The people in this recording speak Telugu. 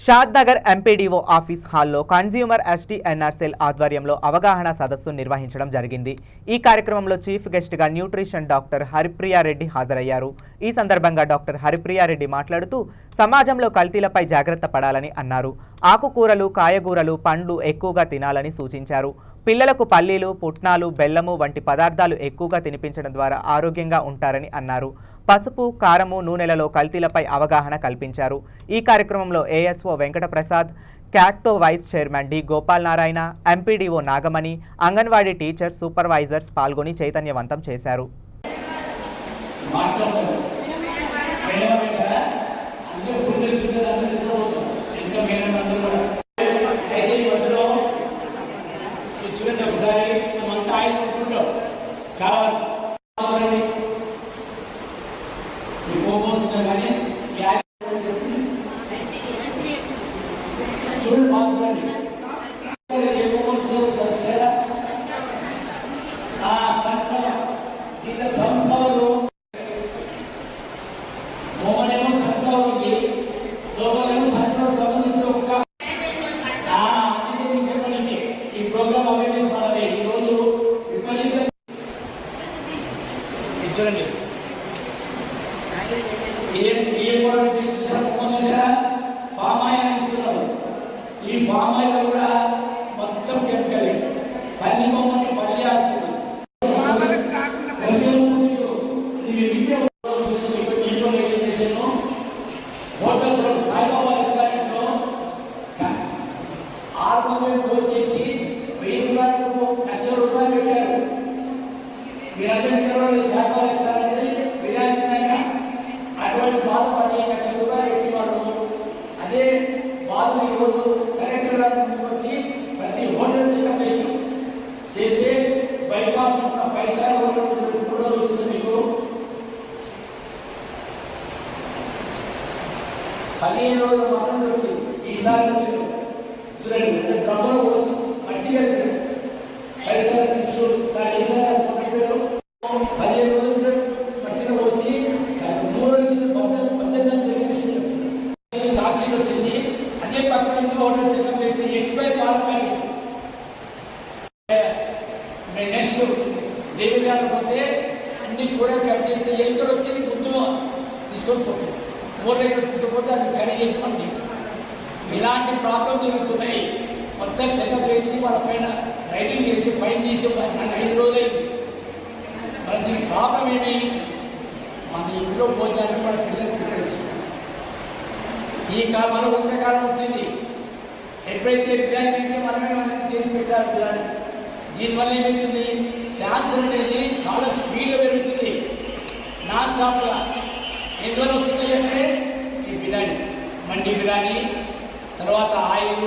షాద్నగర్ ఎంపీడీఓ ఆఫీస్ హాల్లో కన్స్యూమర్ ఎస్టీఎన్ఆర్ సెల్ ఆధ్వర్యంలో అవగాహన సదస్సు నిర్వహించడం జరిగింది। ఈ కార్యక్రమంలో చీఫ్ గెస్ట్ గా న్యూట్రిషన్ డాక్టర్ హరిప్రియారెడ్డి హాజరయ్యారు। ఈ సందర్భంగా డాక్టర్ హరిప్రియారెడ్డి మాట్లాడుతూ సమాజంలో కల్తీలపై జాగ్రత్త పడాలని అన్నారు। ఆకుకూరలు, కాయగూరలు, పండ్లు ఎక్కువగా తినాలని సూచించారు। పిల్లలకు పల్లీలు, పుట్నాలు, బెల్లము వంటి పదార్థాలు ఎక్కువగా తినిపించడం ద్వారా ఆరోగ్యంగా ఉంటారని అన్నారు। పసుపు, కారము, నూనెలలో కల్తీలపై అవగాహన కల్పించారు। ఈ కార్యక్రమంలో ఏఎస్ఓ వెంకటప్రసాద్, క్యాట్తో vice chairman D Gopal Narayana, MPDO Nagamani, anganwadi teachers, supervisors పాల్గొని చైతన్యవంతం చేశారు। ఫామ్ ఆయిల్ ఇస్తున్నారు। ఈ ఫామ్ ఆయిల్ కూడా మొత్తం కెమికల్, పల్లి బొమ్మని పల్లి ఆల్సింది హోటల్స్లో సాయిబాబా రెస్టారెంట్లో 600 ఫోన్ చేసి 1000 రూపాయలకు 1,00,000 రూపాయలు పెట్టారు। మీరందరూ నిద్రలో సాయిబాబా రెస్టారెంట్ బిర్యానీ తిన్నాక అటువంటి బాధ 15,00,000 రూపాయలు పెట్టి వాళ్ళు అదే బాధ ఈరోజు కలెక్టర్ గారి ముందుకు వచ్చి ప్రతి హోటల్ చెకప్ చేస్తే బైపాస్ 5 స్టార్ హోటల్ కూడా వస్తుంది। మీకు 15 రోజులు మటన్ దొరికింది, ఈసారి వచ్చింది చూడండి, డబ్బులు పోసి మట్టి కలిపి 5 స్టార్ ఫిష్ సార్ ఈసారి 15 రోజులు మట్టిని పోసి 3 రోజుల కింద 18 జరిగిన సాక్షి వచ్చింది। అదే పక్కన నుంచి హోటల్ చెకప్ చేస్తే ఎక్స్పైర్ పాల్పడి నెక్స్ట్ దేవి గారు పోతే అన్ని కూడా కట్ చేస్తే ఎలుకలు వచ్చి గుర్తు తీసుకొని పోతుంది, మూడు దగ్గర తీసుకుపోతే అది కడిగేసి మనకి ఇలాంటి ప్రాబ్లం జరుగుతున్నాయి। మొత్తం చెకప్ చేసి వాళ్ళ పైన రైడింగ్ చేసి ఫైన్ చేసి 5 రోజులైంది। మరి దీనికి ప్రాబ్లం ఏమి? మన ఇంట్లో భోజనానికి మన పిల్లలకి తెలుసు। ఈ మన ఉత్తరకాలం వచ్చింది, ఎప్పుడైతే బిర్యానీ మనమే చేసి పెట్టారు బిర్యానీ, దీనివల్ల ఏమవుతుంది? క్యాన్సర్ అనేది చాలా స్పీడ్గా పెరుగుతుంది, నాన్ స్టాప్గా। ఎందువల్ల వస్తుంది అంటే ఈ బిర్యానీ, మండి బిర్యానీ, తర్వాత ఆయిల్,